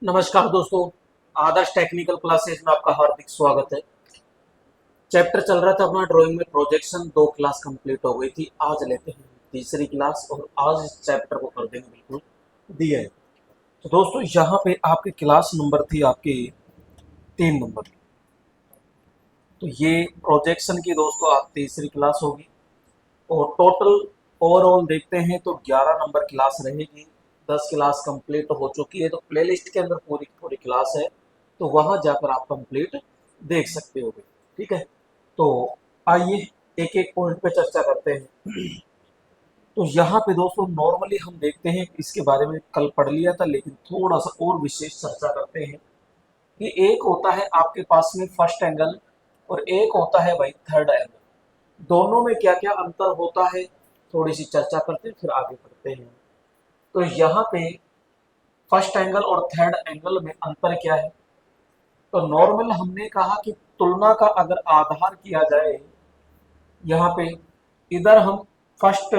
नमस्कार दोस्तों। आदर्श technical classes में आपका हार्दिक स्वागत है। चैप्टर चल रहा था अपना ड्राइंग में प्रोजेक्शन। 2 क्लास कंप्लीट हो गई थी। आज लेते हैं तीसरी क्लास और आज इस चैप्टर को कर देंगे बिल्कुल दिया है। तो दोस्तों यहाँ पे आपकी क्लास नंबर थी आपकी 3 नंबर। तो ये प्रोजेक्शन की दोस्तों आप तीसरी क्लास होगी और टोटल ओवरऑल देखते हैं तो 11 नंबर क्लास रहेगी। 10 क्लास कंप्लीट हो चुकी है तो प्लेलिस्ट के अंदर पूरी पूरी क्लास है, तो वहां जाकर आप कंप्लीट देख सकते होगे। ठीक है, तो आइए एक एक पॉइंट पे चर्चा करते हैं। तो यहाँ पे दोस्तों नॉर्मली हम देखते हैं, इसके बारे में कल पढ़ लिया था लेकिन थोड़ा सा और विशेष चर्चा करते हैं कि एक होता है आपके पास में फर्स्ट एंगल और एक होता है भाई थर्ड एंगल। दोनों में क्या क्या अंतर होता है थोड़ी सी चर्चा करते हैं, फिर आगे बढ़ते हैं। तो यहाँ पे फर्स्ट एंगल और थर्ड एंगल में अंतर क्या है? तो नॉर्मल हमने कहा कि तुलना का अगर आधार किया जाए, यहाँ पे इधर हम फर्स्ट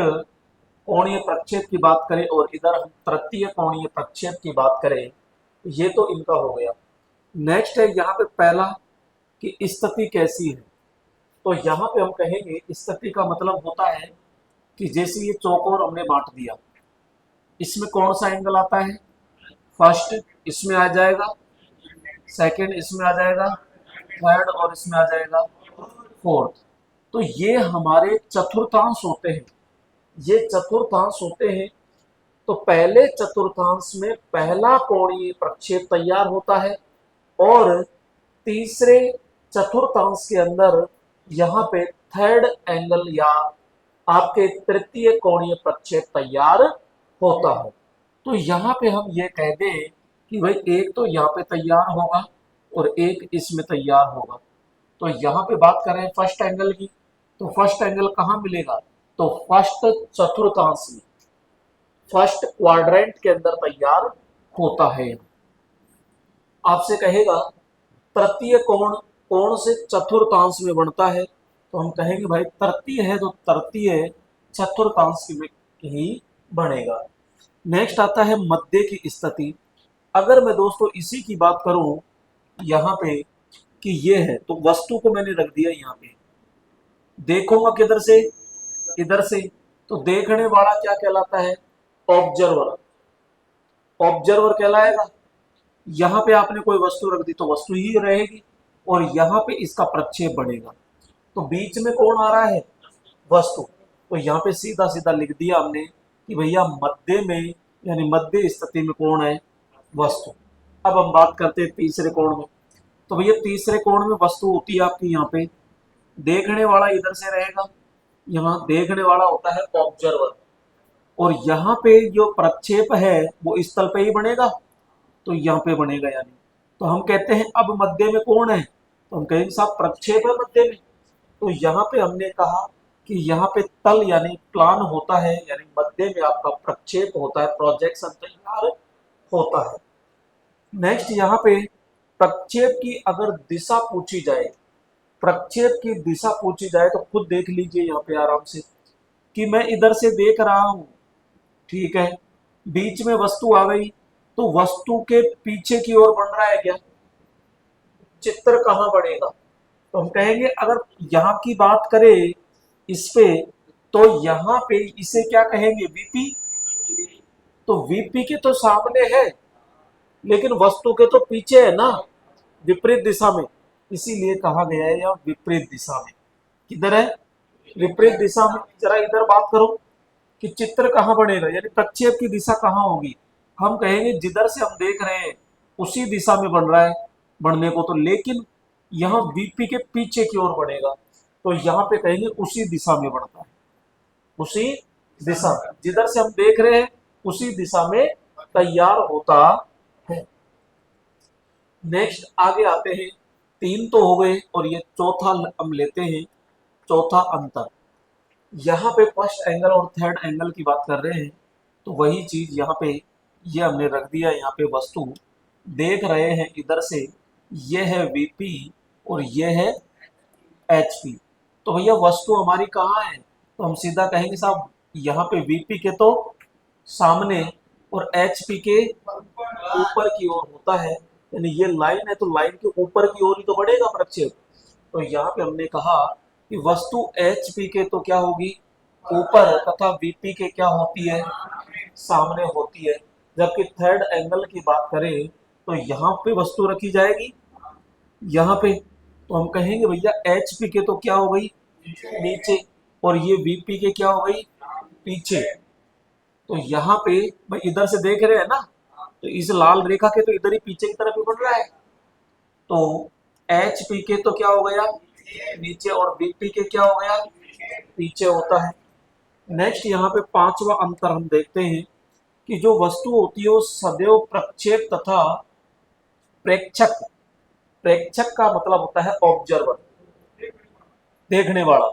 कोणीय प्रक्षेप की बात करें और इधर हम तृतीय कोणीय प्रक्षेप की बात करें, ये तो इनका हो गया। नेक्स्ट है यहाँ पे पहला कि स्थिति कैसी है। तो यहाँ पे हम कहेंगे स्थिति का मतलब होता है कि जैसे ये चौकोर हमने बांट दिया, इसमें कौन सा एंगल आता है? फर्स्ट इसमें आ जाएगा, सेकंड इसमें आ जाएगा, थर्ड और इसमें आ जाएगा फोर्थ। तो ये हमारे चतुर्थांश होते हैं, ये चतुर्थांश होते हैं। तो पहले चतुर्थांश में पहला कोणीय प्रक्षेप तैयार होता है और तीसरे चतुर्थांश के अंदर यहाँ पे थर्ड एंगल या आपके तृतीय कोणीय प्रक्षेप तैयार होता है। तो यहाँ पे हम ये कह दें कि भाई एक तो यहाँ पे तैयार होगा और एक इसमें तैयार होगा। तो यहाँ पे बात कर रहे हैं फर्स्ट एंगल की, तो फर्स्ट एंगल कहाँ मिलेगा? तो फर्स्ट चतुर्थांश में, फर्स्ट क्वाड्रेंट के अंदर तैयार होता है। आपसे कहेगा तृतीय कोण कोण से चतुर्थांश में बनता है, तो हम कहेंगे भाई तृतीय है तो तृतीय चतुर्थांश में ही बनेगा। नेक्स्ट आता है मध्य की स्थिति। अगर मैं दोस्तों इसी की बात करूं यहाँ पे कि ये है, तो वस्तु को मैंने रख दिया यहाँ पे, देखूंगा किधर से? इधर से। तो देखने वाला क्या कहलाता है? ऑब्जर्वर। ऑब्जर्वर कहलाएगा। यहाँ पे आपने कोई वस्तु रख दी तो वस्तु ही रहेगी और यहाँ पे इसका प्रक्षेप बढ़ेगा। तो बीच में कौन आ रहा है? वस्तु। तो यहाँ पे सीधा सीधा लिख दिया हमने कि भैया मध्य में यानी मध्य स्थिति में कौन है? वस्तु। अब हम बात करते हैं तीसरे कोण में। तो भैया तीसरे कोण में वस्तु होती है आपकी यहाँ पे, देखने वाला इधर से रहेगा, यहाँ देखने वाला होता है ऑब्जर्वर, और यहाँ पे जो प्रक्षेप है वो इस तल पे ही बनेगा, तो यहाँ पे बनेगा यानी। तो हम कहते हैं अब मध्य में कौन है? तो हम कहेंगे साहब प्रक्षेप है मध्य में। तो यहाँ पे हमने कहा कि यहाँ पे तल यानी प्लान होता है, यानी मध्य में आपका प्रक्षेप होता है, प्रोजेक्शन तैयार होता है। नेक्स्ट यहाँ पे प्रक्षेप की अगर दिशा पूछी जाए, प्रक्षेप की दिशा पूछी जाए तो खुद देख लीजिए यहाँ पे आराम से कि मैं इधर से देख रहा हूँ, ठीक है, बीच में वस्तु आ गई, तो वस्तु के पीछे की ओर बढ़ रहा है क्या? चित्र कहाँ बढ़ेगा? तो हम कहेंगे अगर यहाँ की बात करें इस पे, तो यहाँ पे इसे क्या कहेंगे? वीपी। तो वीपी के तो सामने है लेकिन वस्तु के तो पीछे है ना, विपरीत दिशा में, इसीलिए कहा गया है यह विपरीत दिशा में। किधर है? विपरीत दिशा में। जरा इधर बात करो कि चित्र कहाँ बनेगा यानी प्रक्षेप की दिशा कहाँ होगी? हम कहेंगे जिधर से हम देख रहे हैं उसी दिशा में बन रहा है बढ़ने को, तो लेकिन यहाँ वीपी के पीछे की ओर बढ़ेगा, तो यहाँ पे कहेंगे उसी दिशा में बढ़ता है, उसी दिशा में जिधर से हम देख रहे हैं उसी दिशा में तैयार होता है। नेक्स्ट आगे आते हैं, तीन तो हो गए और ये चौथा हम लेते हैं, चौथा अंतर। यहाँ पे फर्स्ट एंगल और थर्ड एंगल की बात कर रहे हैं, तो वही चीज यहाँ पे ये हमने रख दिया। यहाँ पे वस्तु देख रहे हैं इधर से, ये है वीपी और ये है एचपी। तो भैया वस्तु हमारी कहाँ है? तो हम सीधा कहेंगे साहब यहाँ पे वीपी के तो सामने और एचपी के ऊपर की ओर होता है, यानी ये लाइन है तो लाइन के ऊपर की ओर ही तो बढ़ेगा प्रक्षेप। तो यहाँ पे हमने कहा कि वस्तु एच पी के तो क्या होगी, ऊपर, तथा वीपी के क्या होती है, सामने होती है। जबकि थर्ड एंगल की बात करें तो यहाँ पे वस्तु रखी जाएगी, यहाँ पे, तो हम कहेंगे भैया एच पी के तो क्या हो गई, नीचे, और ये वीपी के क्या हो गई, पीछे। तो यहाँ पे भाई इधर से देख रहे हैं ना, तो इस लाल रेखा के तो इधर ही पीछे की तरफ ही बढ़ रहा है। तो एच पी के तो क्या हो गया, नीचे, और बीपी के क्या हो गया, पीछे होता है। नेक्स्ट यहाँ पे पांचवा अंतर हम देखते हैं कि जो वस्तु होती है वो सदैव प्रक्षेप तथा प्रेक्षक, प्रेक्षक का मतलब होता है ऑब्जर्वर, देखने वाला,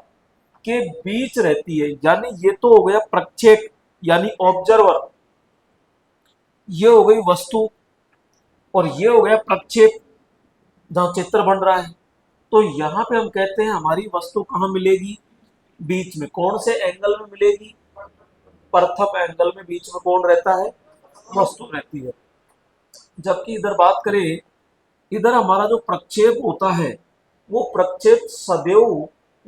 के बीच रहती है। यानी ये तो हो गया प्रक्षेप यानी ऑब्जर्वर, ये हो गई वस्तु, और ये हो गया प्रक्षेप जहां चित्र बन रहा है। तो यहाँ पे हम कहते हैं हमारी वस्तु कहाँ मिलेगी, बीच में। कौन से एंगल में मिलेगी, प्रथम एंगल में बीच में कौन रहता है, वस्तु रहती है। जबकि इधर बात करें, इधर हमारा जो प्रक्षेप होता है वो प्रक्षेप सदैव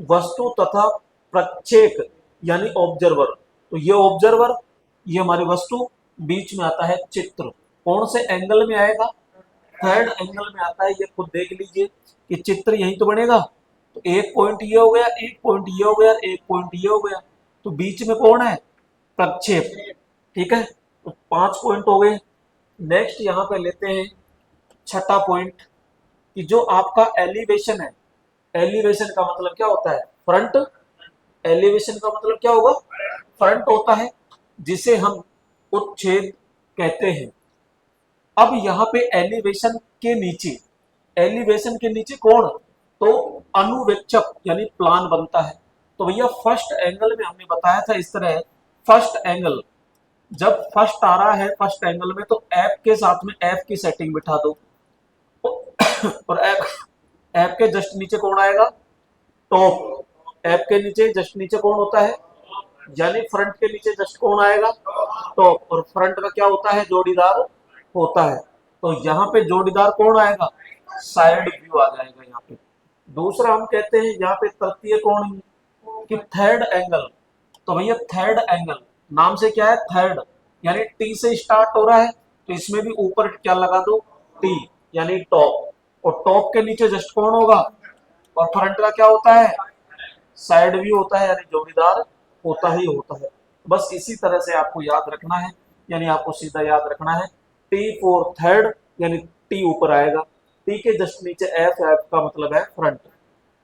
वस्तु तथा प्रक्षेप यानी ऑब्जर्वर, तो ये ऑब्जर्वर, ये हमारी वस्तु, बीच में आता है चित्र। कौन से एंगल में आएगा, थर्ड एंगल में आता है। ये खुद देख लीजिए कि चित्र यही तो बनेगा। तो एक पॉइंट ये हो गया, एक पॉइंट ये हो गया, एक पॉइंट ये हो गया, तो बीच में कौन है, प्रक्षेप। ठीक है, तो 5 पॉइंट हो गए। नेक्स्ट यहाँ पे लेते हैं छठा पॉइंट कि जो आपका एलिवेशन है, एलिवेशन का मतलब क्या होता है, फ्रंट। एलिवेशन का मतलब क्या होगा, फ्रंट होता है, जिसे हम उच्छेद कहते हैं। अब यहाँ पे एलिवेशन के नीचे, एलिवेशन के नीचे कौन, तो अनुवेक्षक यानी प्लान बनता है। तो भैया फर्स्ट एंगल में हमने बताया था इस तरह, फर्स्ट एंगल जब फर्स्ट आ रहा है फर्स्ट एंगल में, तो एफ के साथ में एफ की सेटिंग बिठा दो, और एफ, एफ के जस्ट नीचे कौन आएगा, टॉप। एफ के नीचे जस्ट नीचे कौन होता है, यानी फ्रंट के नीचे जस्ट कौन आएगा, टॉप। और फ्रंट का क्या होता है, जोड़ीदार होता है। तो यहाँ पे जोड़ीदार कौन आएगा, साइड व्यू आ जाएगा यहाँ पे। दूसरा हम कहते हैं यहाँ पे तृतीय कोण कि थर्ड एंगल। तो भैया थर्ड एंगल नाम से क्या है, थर्ड, यानी टी से स्टार्ट हो रहा है, तो इसमें भी ऊपर क्या लगा दो, टी, यानी टॉप। और टॉप के नीचे जस्ट कौन होगा, और फ्रंट का क्या होता है, साइड व्यू होता है, यानी जोड़ीदार होता ही होता है। बस इसी तरह से आपको याद रखना है, यानी आपको सीधा याद रखना है टी फॉर थर्ड, यानी टी ऊपर आएगा, टी के जस्ट नीचे एफ, एफ का मतलब है फ्रंट,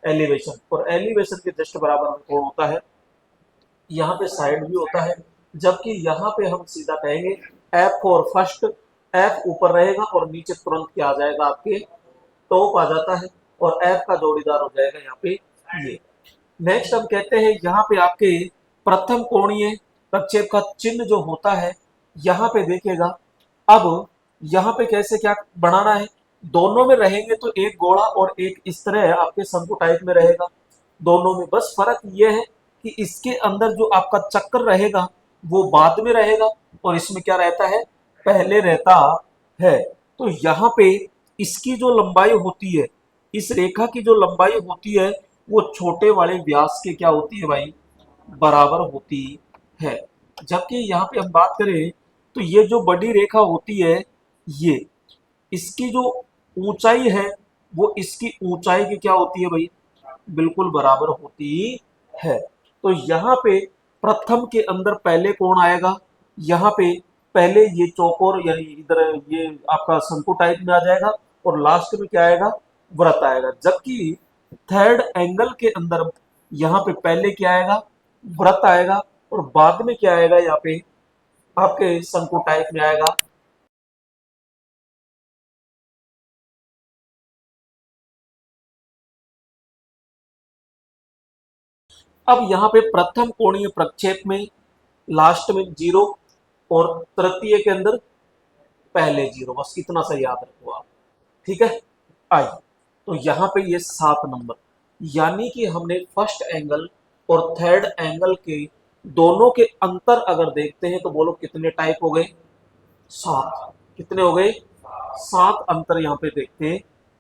एलिवेशन। और एलिवेशन के जस्ट बराबर में कौन होता है, यहाँ पे साइड व्यू होता है। जबकि यहाँ पे हम सीधा कहेंगे एफ फॉर फर्स्ट, एफ ऊपर रहेगा और नीचे तुरंत क्या आ जाएगा, आपके टॉप आ जाता है, और एफ का जोड़ीदार हो जाएगा यहाँ पे ये। नेक्स्ट हम कहते हैं यहाँ पे आपके प्रथम कोणीय प्रक्षेप का चिन्ह जो होता है, यहाँ पे देखिएगा। अब यहाँ पे कैसे क्या बनाना है, दोनों में रहेंगे तो एक गोला और एक इस तरह आपके शंकु टाइप में रहेगा, दोनों में। बस फर्क ये है कि इसके अंदर जो आपका चक्र रहेगा वो बाद में रहेगा, और इसमें क्या रहता है, पहले रहता है। तो यहाँ पे इसकी जो लंबाई होती है, इस रेखा की जो लंबाई होती है, वो छोटे वाले व्यास के क्या होती है भाई, बराबर होती है। जबकि यहाँ पे हम बात करें तो ये जो बड़ी रेखा होती है, ये इसकी जो ऊंचाई है वो इसकी ऊंचाई की क्या होती है भाई, बिल्कुल बराबर होती है। तो यहाँ पे प्रथम के अंदर पहले कौन आएगा, यहाँ पे पहले ये चौकोर यानी इधर ये आपका शंकु टाइप में आ जाएगा, और लास्ट में क्या आएगा, व्रत आएगा। जबकि थर्ड एंगल के अंदर यहाँ पे पहले क्या आएगा, व्रत आएगा, और बाद में क्या आएगा, यहाँ पे आपके शंकु टाइप में आएगा। अब यहाँ पे प्रथम कोणीय प्रक्षेप में लास्ट में जीरो, और तृतीय के अंदर पहले जीरो, बस इतना सा याद रखो आप। ठीक है, आइए, तो यहाँ पे ये 7 नंबर, यानी कि हमने फर्स्ट एंगल और थर्ड एंगल के दोनों के अंतर अगर देखते हैं तो बोलो कितने टाइप हो गए, 7। कितने हो गए? 7 अंतर यहाँ पे देखते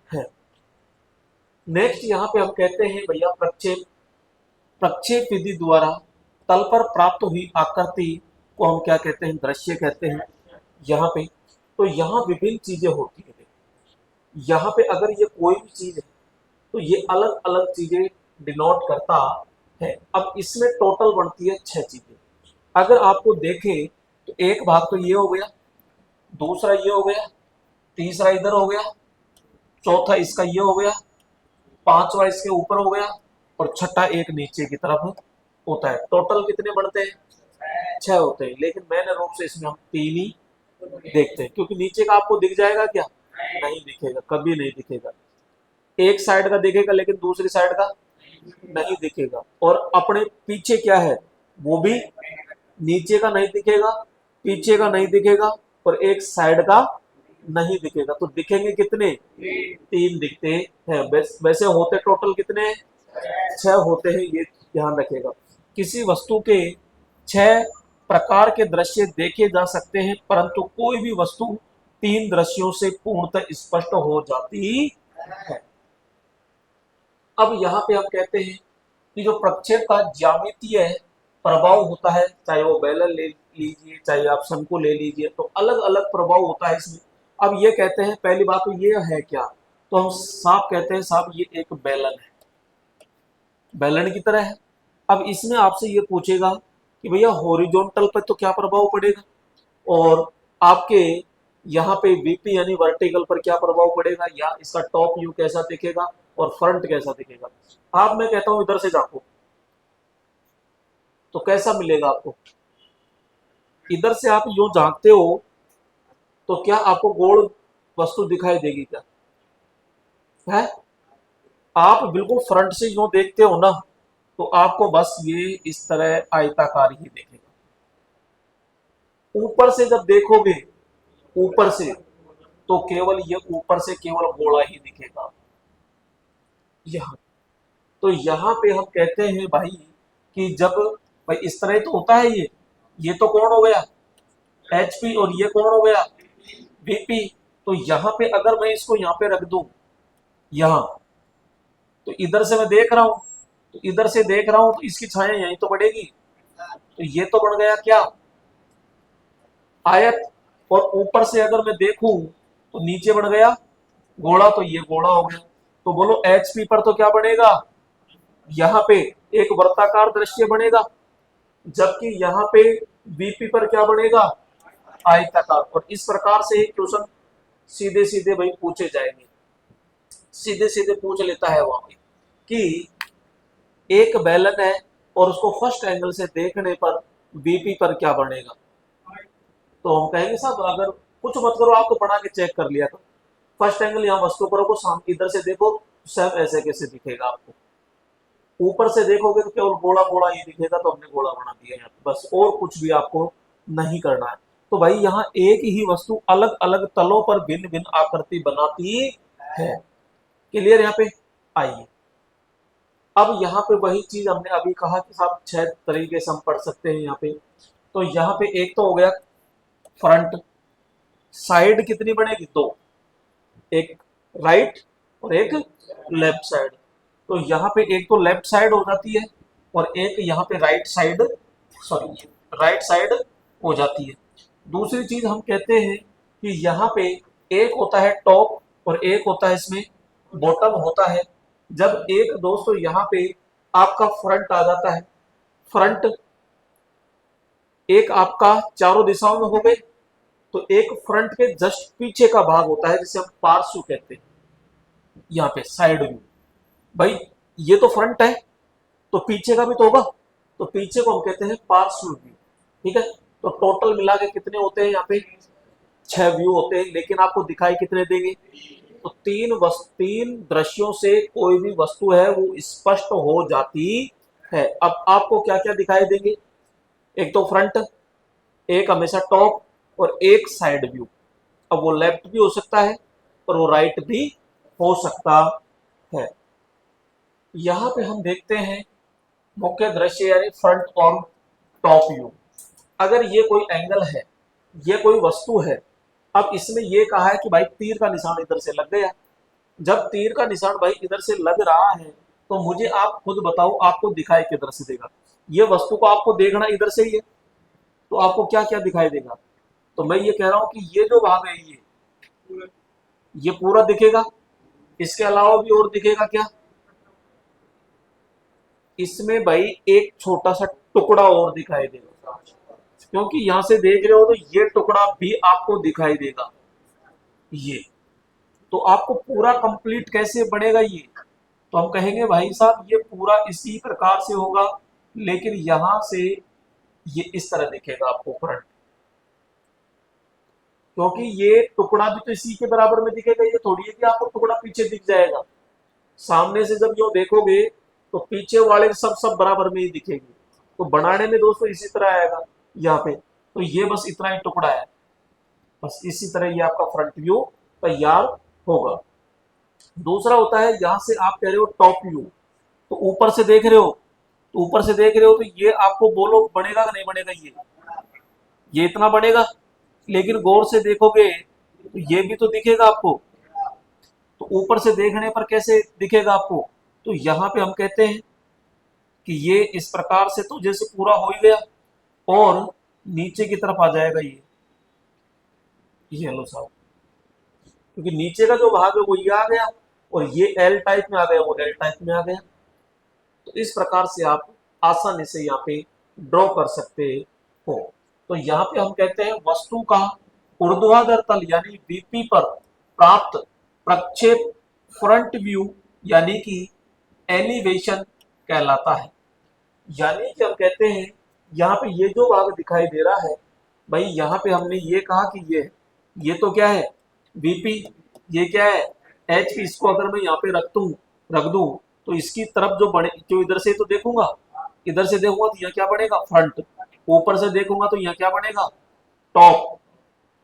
हैं। नेक्स्ट यहाँ पे हम कहते हैं भैया प्रक्षेप। प्रक्षेप विधि द्वारा तल पर प्राप्त हुई आकृति को हम क्या कहते हैं? दृश्य कहते हैं। यहाँ पे तो यहाँ विभिन्न चीजें होती है। यहाँ पे अगर ये कोई भी चीज है तो ये अलग अलग चीजें डिनोट करता है। अब इसमें टोटल बनती है 6 चीजें। अगर आपको देखें तो एक भाग तो ये हो गया, दूसरा ये हो गया, तीसरा इधर हो गया, चौथा इसका ये हो गया, पांचवा इसके ऊपर हो गया और छठा एक नीचे की तरफ होता है। टोटल कितने बनते हैं? 6 होते हैं। लेकिन मैंने रूप से इसमें हम 3 ही देखते हैं, क्योंकि नीचे का आपको दिख जाएगा क्या? नहीं दिखेगा, कभी नहीं दिखेगा। एक साइड का दिखेगा लेकिन दूसरी साइड का नहीं दिखेगा। और अपने पीछे क्या है वो भी नीचे का नहीं दिखेगा, पीछे का नहीं दिखेगा और एक साइड का नहीं दिखेगा। तो दिखेंगे कितने? 3 दिखते हैं। वैसे होते टोटल कितने? 6 होते हैं, ये ध्यान रखिएगा। किसी वस्तु के 6 प्रकार के दृश्य देखे जा सकते हैं, परंतु कोई भी वस्तु 3 दृश्यों से पूर्णतः स्पष्ट हो जाती है। अब यहाँ पे हम कहते हैं कि जो प्रक्षेप का ज्यामितीय प्रभाव होता है, चाहे वो बेलन ले लीजिए, चाहे आप शंकु ले लीजिए, तो अलग अलग प्रभाव होता है इसमें। अब ये कहते हैं, पहली बात तो ये है क्या, तो हम साफ कहते हैं साहब ये एक बेलन है, बेलन की तरह है। अब इसमें आपसे ये पूछेगा कि भैया हॉरिजॉन्टल पर तो क्या प्रभाव पड़ेगा और आपके यहाँ पे वीपी यानी वर्टिकल पर क्या प्रभाव पड़ेगा, या इसका टॉप व्यू कैसा दिखेगा और फ्रंट कैसा दिखेगा। आप मैं कहता हूं इधर से झांको तो कैसा मिलेगा आपको? इधर से आप यूं झांकते हो तो क्या आपको गोल वस्तु दिखाई देगी क्या? है? आप बिल्कुल फ्रंट से यूं देखते हो ना तो आपको बस ये इस तरह आयताकार ही दिखेगा। ऊपर से जब देखोगे, ऊपर से, तो केवल ये ऊपर से केवल गोला ही दिखेगा। यहाँ तो यहाँ पे हम कहते हैं भाई कि जब भाई इस तरह तो होता है, ये तो कौन हो गया? HP और ये कौन हो गया? VP। तो यहाँ पे अगर मैं इसको यहाँ पे रख दूं, यहाँ, तो इधर से मैं देख रहा हूं, तो इधर से देख रहा हूं तो इसकी छाया यहीं तो पड़ेगी। तो ये तो बन गया क्या? आयत। और ऊपर से अगर मैं देखूं तो नीचे बन गया गोला, तो ये गोला हो गया। तो बोलो HP पर तो क्या बनेगा? यहाँ पे एक वर्ताकार दृश्य बनेगा, जबकि यहाँ पे VP पर क्या बनेगा? आयताकार। और इस प्रकार से क्वेश्चन सीधे सीधे भाई पूछे जाएंगे, सीधे सीधे पूछ लेता है वहां पे कि एक बेलन है और उसको फर्स्ट एंगल से देखने पर VP पर क्या बनेगा। तो हम कहेंगे साहब अगर कुछ मत करो, आप तो बना के चेक कर लिया, तो फर्स्ट एंगल यहाँ वस्तु पर को सामने इधर से देखो, सेम ऐसे कैसे दिखेगा आपको। ऊपर से देखोगे तो केवल गोला गोला ही दिखेगा, तो हमने गोला बना दिया यहाँ पे, बस और कुछ भी आपको नहीं करना है। तो भाई यहाँ एक ही वस्तु अलग अलग तलों पर भिन्न भिन्न आकृति बनाती है। क्लियर? यहाँ पे आइए, अब यहाँ पे वही चीज हमने अभी कहा कि साहब 6 तरीके से हम पढ़ सकते हैं यहाँ पे। तो यहाँ पे एक तो हो गया फ्रंट, साइड कितनी बनेगी? 2, एक राइट और एक लेफ्ट साइड। तो यहाँ पे एक तो लेफ्ट साइड हो जाती है और एक यहाँ पे right side, sorry right side हो जाती है। दूसरी चीज हम कहते हैं कि यहाँ पे एक होता है टॉप और एक होता है इसमें बॉटम होता है। जब एक दोस्तों यहाँ पे आपका फ्रंट आ जाता है, फ्रंट एक आपका चारों दिशाओं में हो गए, तो एक फ्रंट के जस्ट पीछे का भाग होता है जिसे हम पार्श्व कहते हैं, यहाँ पे साइड व्यू। भाई ये तो फ्रंट है तो पीछे का भी तो होगा, तो पीछे को हम कहते हैं पार्श्व व्यू। ठीक है? तो टोटल मिला के कितने होते हैं यहाँ पे? 6 व्यू होते हैं। लेकिन आपको दिखाई कितने देंगे? तो 3 दृश्यों से कोई भी वस्तु है वो स्पष्ट हो जाती है। अब आपको क्या क्या दिखाई देंगे? एक तो फ्रंट, एक हमेशा टॉप और एक साइड व्यू। अब वो लेफ्ट भी हो सकता है और वो राइट भी हो सकता है। यहाँ पे हम देखते हैं मुख्य दृश्य यानी फ्रंट और टॉप व्यू। अगर ये कोई एंगल है, ये कोई वस्तु है, अब इसमें ये कहा है कि भाई तीर का निशान इधर से लग गया। जब तीर का निशान भाई इधर से लग रहा है तो मुझे आप खुद बताओ आपको दिखाई किधर से देगा। ये वस्तु को आपको देखना इधर से ही है, तो आपको क्या क्या दिखाई देगा। तो मैं ये कह रहा हूं कि ये जो भाग है ये पूरा दिखेगा। इसके अलावा भी और दिखेगा क्या, इसमें भाई एक छोटा सा टुकड़ा और दिखाई देगा, क्योंकि यहां से देख रहे हो तो ये टुकड़ा भी आपको दिखाई देगा। ये तो आपको पूरा कंप्लीट कैसे बनेगा ये, तो हम कहेंगे भाई साहब ये पूरा इसी प्रकार से होगा, लेकिन यहां से ये इस तरह दिखेगा आपको फ्रंट, क्योंकि ये टुकड़ा भी तो इसी के बराबर में दिखेगा। ये थोड़ी है कि आपको टुकड़ा पीछे दिख जाएगा। सामने से जब यो देखोगे तो पीछे वाले सब सब बराबर में ही दिखेंगे। तो बनाने में दोस्तों इसी तरह आएगा यहाँ पे। तो ये बस इतना ही टुकड़ा है, बस इसी तरह ये आपका फ्रंट व्यू तैयार होगा। दूसरा होता है यहां से आप कह रहे हो टॉप व्यू, तो ऊपर से देख रहे हो, तो ऊपर से देख रहे हो तो ये आपको बोलो बनेगा कि नहीं बनेगा, ये इतना बनेगा। लेकिन गौर से देखोगे तो ये भी तो दिखेगा आपको। तो ऊपर से देखने पर कैसे दिखेगा आपको, तो यहाँ पे हम कहते हैं कि ये इस प्रकार से तो जैसे पूरा हो ही गया और नीचे की तरफ आ जाएगा ये लो साहब, क्योंकि नीचे का जो भाग है वो ये आ गया और ये एल टाइप में आ गया, वो एल टाइप में आ गया। तो इस प्रकार से आप आसानी से यहाँ पे ड्रॉ कर सकते हो। तो यहाँ पे हम कहते हैं वस्तु का ऊर्ध्वाधर तल यानी वीपी पर प्राप्त प्रक्षेप फ्रंट व्यू यानी कि एलिवेशन कहलाता है। यानी कि हम कहते हैं यहाँ पे ये जो भाग दिखाई दे रहा है भाई, यहाँ पे हमने ये कहा कि ये तो क्या है वीपी, ये क्या है एचपी। इसको अगर मैं यहाँ पे रख दूं तो इसकी तरफ जो इधर से तो देखूंगा, इधर से देखूंगा तो यहाँ क्या बनेगा फ्रंट, ऊपर से देखूंगा तो यहाँ क्या बनेगा टॉप।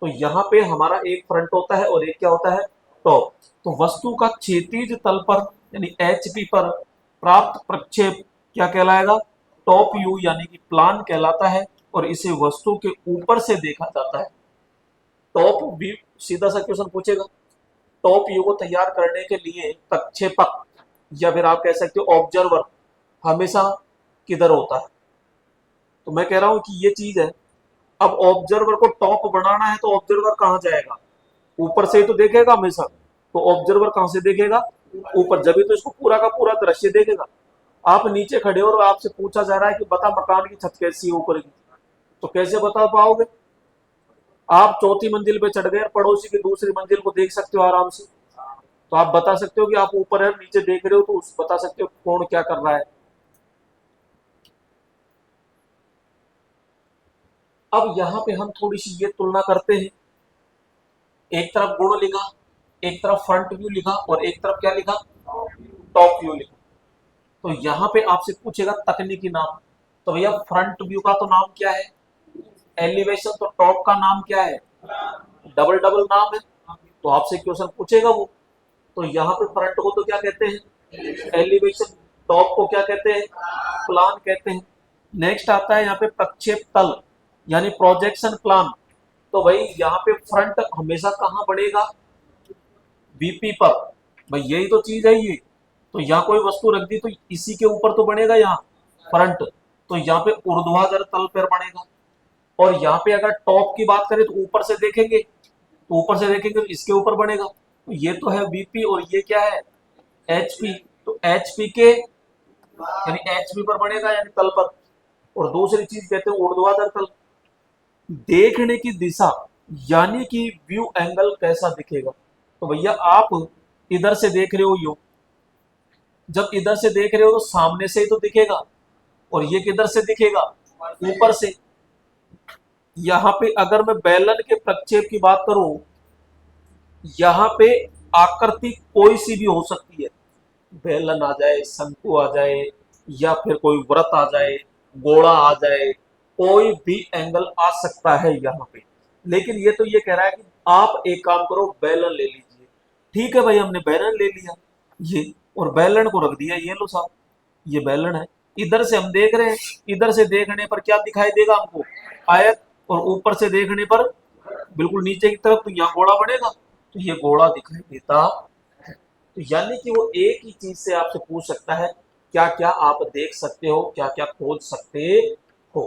तो यहाँ पे हमारा एक फ्रंट होता है और एक क्या होता है टॉप। तो वस्तु का क्षैतिज तल पर यानी एचपी पर प्राप्त प्रक्षेप क्या कहलाएगा, टॉप व्यू यानी कि प्लान कहलाता है, और इसे वस्तु के ऊपर से देखा जाता है। टॉप व्यू सीधा सा क्वेश्चन पूछेगा, टॉप व्यू को तैयार करने के लिए प्रक्षेपक या फिर आप कह सकते हो ऑब्जर्वर हमेशा किधर होता है। तो मैं कह रहा हूं कि ये चीज है। अब ऑब्जर्वर को टॉप बनाना है तो ऑब्जर्वर कहां जाएगा, ऊपर से ही तो देखेगा हमेशा। तो ऑब्जर्वर कहां से देखेगा, ऊपर, जब भी तो इसको पूरा का पूरा दृश्य देखेगा। आप नीचे खड़े हो और आपसे पूछा जा रहा है कि बता मकान की छत कैसी है ऊपर की, तो कैसे बता पाओगे। आप चौथी मंजिल पे चढ़ गए, पड़ोसी की दूसरी मंजिल को देख सकते हो आराम से, तो आप बता सकते हो कि आप ऊपर है नीचे देख रहे हो, तो बता सकते हो कौन क्या कर रहा है। अब यहाँ पे हम थोड़ी सी ये तुलना करते हैं, एक तरफ गुण लिखा, एक तरफ फ्रंट व्यू लिखा और एक तरफ क्या लिखा टॉप व्यू लिखा। तो यहाँ पे आपसे पूछेगा तकनीकी नाम, तो भैया फ्रंट व्यू का तो नाम क्या है एलिवेशन, तो टॉप का नाम क्या है डबल डबल नाम है। तो आपसे क्वेश्चन पूछेगा वो, तो यहाँ पे फ्रंट को तो क्या कहते हैं एलिवेशन, टॉप को क्या कहते हैं प्लान कहते हैं। नेक्स्ट आता है यहाँ पे प्रक्षेप तल यानी प्रोजेक्शन प्लान। तो भाई यहाँ पे फ्रंट हमेशा कहाँ बढ़ेगा बीपी पर, भाई यही तो चीज है ये। तो यहाँ कोई वस्तु रख दी तो इसी के ऊपर तो बनेगा यहाँ फ्रंट, तो यहाँ पे ऊर्ध्वाधर तल पर बनेगा। और यहाँ पे अगर टॉप की बात करें तो ऊपर से देखेंगे, तो ऊपर से देखेंगे तो इसके ऊपर बनेगा। तो ये तो है बीपी और ये क्या है एचपी, तो एचपी के यानी एचपी पर बनेगा यानी तल पर। और दूसरी चीज कहते हैं ऊर्ध्वाधर तल, देखने की दिशा यानी कि व्यू एंगल कैसा दिखेगा। तो भैया आप इधर से देख रहे हो यो, जब इधर से देख रहे हो तो सामने से ही तो दिखेगा, और ये किधर से दिखेगा ऊपर से। यहाँ पे अगर मैं बेलन के प्रक्षेप की बात करूं, यहाँ पे आकृति कोई सी भी हो सकती है, बेलन आ जाए, शंकु आ जाए, या फिर कोई वृत्त आ जाए, गोला आ जाए, कोई भी एंगल आ सकता है यहाँ पे। लेकिन ये तो ये कह रहा है कि आप एक काम करो बेलन ले लीजिए। ठीक है भाई, हमने बेलन ले लिया ये, और बेलन को रख दिया, ये लो साहब ये बेलन है। इधर से हम देख रहे हैं, इधर से देखने पर क्या दिखाई देगा हमको आयत, और ऊपर से देखने पर बिल्कुल नीचे की तरफ, तो यहाँ गोला बनेगा, तो ये गोला दिखाई देता है। तो यानी कि वो एक ही चीज से आपसे पूछ सकता है क्या क्या आप देख सकते हो, क्या क्या खोज सकते हो।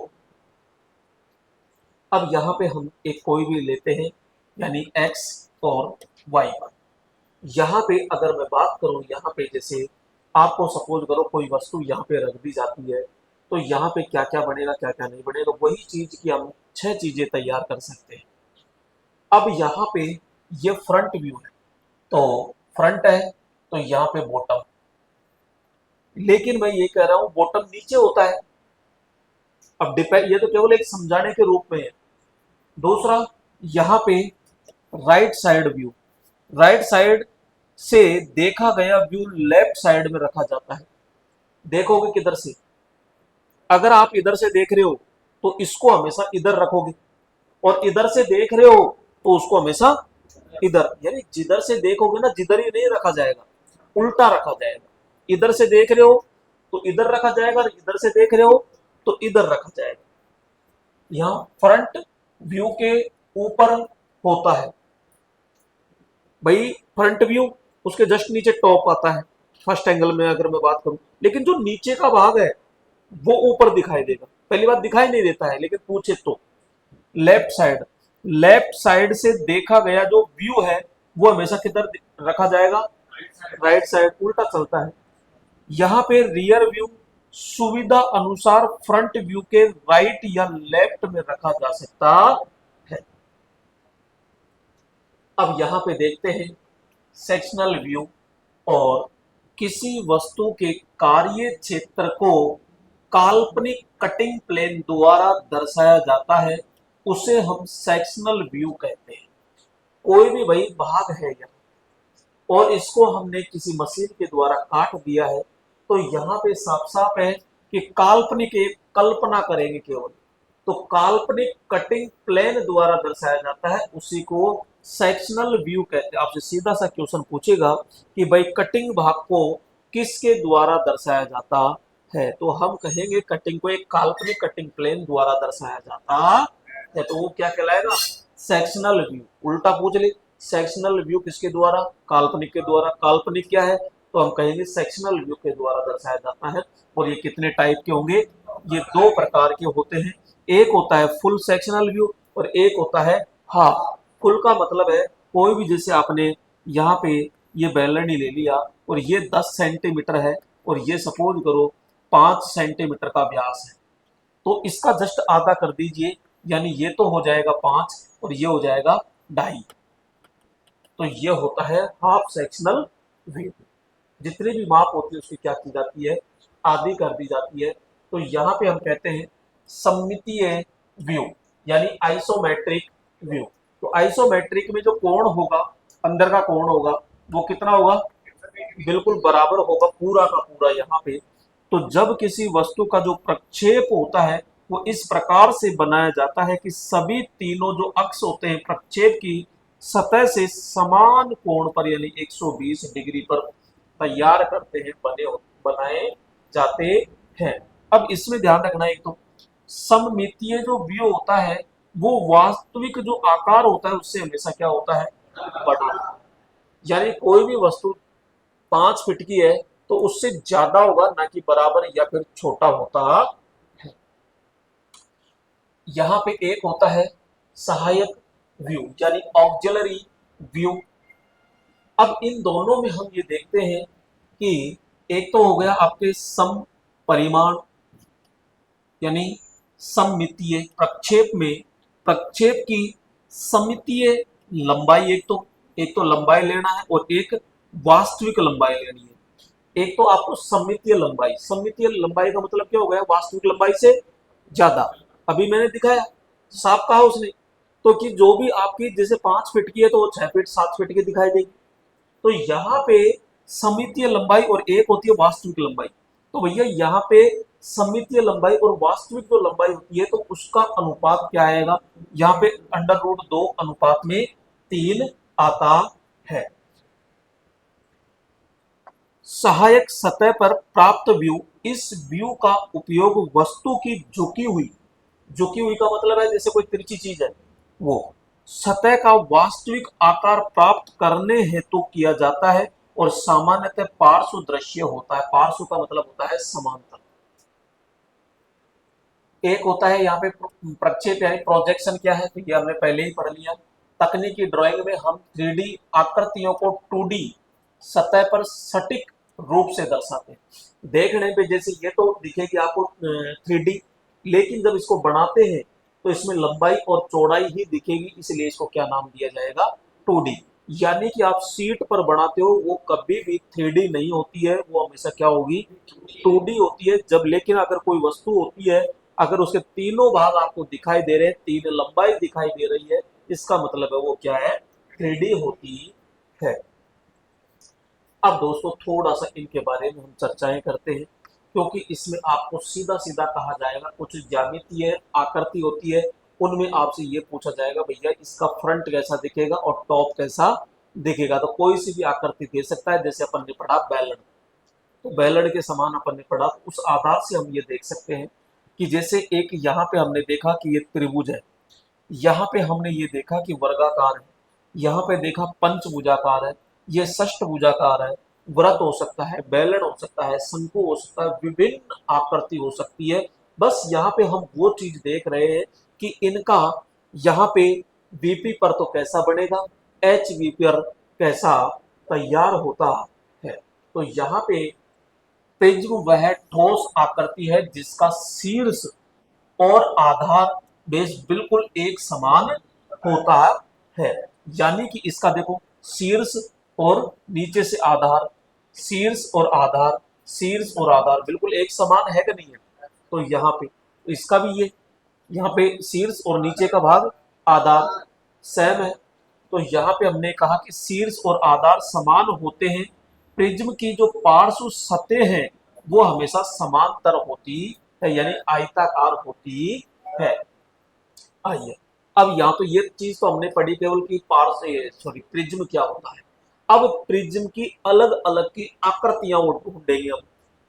अब यहाँ पे हम एक कोई भी लेते हैं, यानी x और y पर। यहाँ पे अगर मैं बात करूं, यहाँ पे जैसे आपको सपोज करो कोई वस्तु यहाँ पे रख दी जाती है, तो यहाँ पे क्या क्या बनेगा क्या क्या नहीं बनेगा, वही चीज की हम 6 चीजें तैयार कर सकते हैं। अब यहाँ पे ये फ्रंट व्यू है, तो फ्रंट है, तो यहाँ पे बॉटम, लेकिन मैं ये कह रहा हूँ बॉटम नीचे होता है। अब डिपेंड, ये तो केवल एक समझाने के रूप में है। दूसरा, यहाँ पे right side view, right side से देखा गया व्यू लेफ्ट साइड में रखा जाता है। देखोगे किधर से, अगर आप इधर से देख रहे हो तो इसको हमेशा इधर रखोगे, और इधर से देख रहे हो तो उसको हमेशा इधर, यानी जिधर से देखोगे ना जिधर ही नहीं रखा जाएगा, उल्टा रखा जाएगा। इधर से देख रहे हो तो इधर रखा जाएगा, और इधर से देख रहे हो तो इधर रखा जाएगा। यहाँ फ्रंट व्यू के ऊपर होता है भाई फ्रंट व्यू, उसके जस्ट नीचे टॉप आता है फर्स्ट एंगल में अगर मैं बात करूं, लेकिन जो नीचे का भाग है वो ऊपर दिखाई देगा। पहली बात दिखाई नहीं देता है, लेकिन पूछे तो लेफ्ट साइड, लेफ्ट साइड से देखा गया जो व्यू है वो हमेशा किधर रखा जाएगा, राइट साइड, उल्टा चलता है। यहाँ पे रियर व्यू सुविधा अनुसार फ्रंट व्यू के राइट या लेफ्ट में रखा जा सकता है। अब यहाँ पे देखते हैं सेक्शनल व्यू, और किसी वस्तु के कार्य क्षेत्र को काल्पनिक कटिंग प्लेन द्वारा दर्शाया जाता है, उसे हम सेक्शनल व्यू कहते हैं। कोई भी भाई भाग है यहाँ, और इसको हमने किसी मशीन के द्वारा काट दिया है, तो यहाँ पे साफ साफ है कि काल्पनिक, एक कल्पना करेंगे केवल, तो काल्पनिक कटिंग प्लेन द्वारा दर्शाया जाता है, उसी को सेक्शनल व्यू कहते हैं। आपसे सीधा सा क्वेश्चन पूछेगा कि भाई कटिंग भाग को किसके द्वारा दर्शाया जाता है, तो हम कहेंगे कटिंग को एक काल्पनिक कटिंग प्लेन द्वारा दर्शाया जाता है, तो वो क्या कहलाएगा, सेक्शनल व्यू। उल्टा पूछ ले, सेक्शनल व्यू किसके द्वारा, काल्पनिक के द्वारा। काल्पनिक क्या है, तो हम कहेंगे सेक्शनल व्यू के द्वारा दर्शाया जाता है। और ये कितने टाइप के होंगे, ये 2 प्रकार के होते हैं। एक होता है फुल सेक्शनल व्यू, और एक होता है हाफ। फुल का मतलब है कोई भी, जैसे आपने यहाँ पे ये बेलनी ले लिया और ये 10 सेंटीमीटर है, और ये सपोज करो 5 सेंटीमीटर का व्यास है, तो इसका जस्ट आधा कर दीजिए, यानी ये तो हो जाएगा 5 और ये हो जाएगा 2.5, तो ये होता है हाफ सेक्शनल व्यू। जितनी भी माप होती है उसकी क्या की जाती है, आधी कर दी जाती है। तो यहाँ पे हम कहते हैं सममितीय व्यू, यानी आइसोमेट्रिक व्यू। तो आइसोमेट्रिक में जो कोण होगा, अंदर का कोण होगा, वो कितना होगा, बिल्कुल बराबर होगा पूरा का पूरा यहाँ पे। तो जब किसी वस्तु का जो प्रक्षेप होता है वो इस प्रकार से बनाया जाता है कि सभी तीनों जो अक्ष होते हैं प्रक्षेप की सतह से समान कोण पर, यानी 120 डिग्री पर तैयार करते हैं, बनाए जाते हैं। अब इसमें ध्यान रखना, एक तो सममितीय जो व्यू होता है वो वास्तविक जो आकार होता है उससे हमेशा क्या होता है, बड़ा। यानी कोई भी वस्तु 5 फीट की है तो उससे ज्यादा होगा, ना कि बराबर या फिर छोटा होता है। यहाँ पे एक होता है सहायक व्यू, यानी ऑक्सिलरी व्यू। अब इन दोनों में हम ये देखते हैं कि एक तो हो गया आपके सम परिमाण, यानी सममितीय प्रक्षेप में प्रक्षेप की सममितीय लंबाई, एक तो लंबाई लेना है और एक वास्तविक लंबाई लेनी है। एक तो आपको सममितीय लंबाई, सममितीय लंबाई का मतलब क्या हो गया, वास्तविक लंबाई से ज्यादा। अभी मैंने दिखाया, साफ कहा उसने, तो कि जो भी आपकी जैसे 5 फीट की है तो वो 6 फीट 7 फीट की दिखाई देगी। तो यहाँ पे सममितीय लंबाई और एक होती है वास्तविक लंबाई। तो भैया यहाँ पे सममितीय लंबाई और वास्तविक जो लंबाई होती है तो उसका अनुपात क्या आएगा, यहाँ पे √2 अनुपात में 3 आता है। सहायक सतह पर प्राप्त व्यू, इस व्यू का उपयोग वस्तु की झुकी हुई का मतलब है जैसे कोई तिरछी चीज है वो, सतह का वास्तविक आकार प्राप्त करने हेतु किया जाता है और सामान्यतः पार्श्व दृश्य होता है। पार्श्व का मतलब होता है समांतर। एक होता है यहाँ पे प्रक्षेप यानी प्रोजेक्शन क्या है, तो ये हमने पहले ही पढ़ लिया। तकनीकी ड्राइंग में हम 3D आकृतियों को 2D सतह पर सटीक रूप से दर्शाते हैं। देखने पे जैसे ये तो दिखेगी आपको 3D, लेकिन जब इसको बनाते हैं तो इसमें लंबाई और चौड़ाई ही दिखेगी, इसलिए इसको क्या नाम दिया जाएगा, 2D। यानी कि आप सीट पर बनाते हो वो कभी भी 3D नहीं होती है, वो हमेशा क्या होगी, 2D होती है। जब लेकिन अगर कोई वस्तु होती है, अगर उसके तीनों भाग आपको दिखाई दे रहे हैं, तीन लंबाई दिखाई दे रही है, इसका मतलब है वो क्या है, 3D होती है। अब दोस्तों थोड़ा सा इनके बारे में हम चर्चाएं करते हैं, क्योंकि इसमें आपको सीधा सीधा कहा जाएगा, कुछ ज्यामितीय आकृति होती है उनमें आपसे ये पूछा जाएगा भैया इसका फ्रंट कैसा दिखेगा और टॉप कैसा दिखेगा। तो कोई सी भी आकृति दे सकता है, जैसे अपन ने पढ़ा बैलन, तो बैलन के समान अपन ने पढ़ा, तो उस आधार से हम ये देख सकते हैं कि जैसे एक यहाँ पे हमने देखा कि ये त्रिभुज है, यहाँ पे हमने ये देखा कि वर्गाकार है, यहाँ पे देखा पंचभुजाकार है, ये षष्ठभुजाकार है, वृत्त हो सकता है, बेलन हो सकता है, शंकु हो सकता है, विभिन्न आकृति हो सकती है। बस यहाँ पे हम वो चीज देख रहे हैं कि इनका यहाँ पे वीपी पर तो कैसा बनेगा, एच वी पर कैसा तैयार होता है। तो यहाँ पे प्रिज्म वह ठोस आकृति है जिसका शीर्ष और आधार बेस बिल्कुल एक समान होता है। यानी कि इसका देखो शीर्ष और नीचे से आधार, शीर्ष और आधार, शीर्ष और आधार बिल्कुल एक समान है कि नहीं है। तो यहाँ पे इसका भी ये यहाँ पे शीर्ष और नीचे का भाग आधार सेम है। तो यहाँ पे हमने कहा कि शीर्ष और आधार समान होते हैं। प्रिज्म की जो पार्श्व सतह है वो हमेशा समांतर होती है, यानी आयताकार होती है। आइए अब यहाँ तो ये चीज तो हमने पढ़ी केवल कि प्रिज्म क्या होता है। अब प्रिज्म की अलग अलग की आकृतियां ढूंढेंगे हम।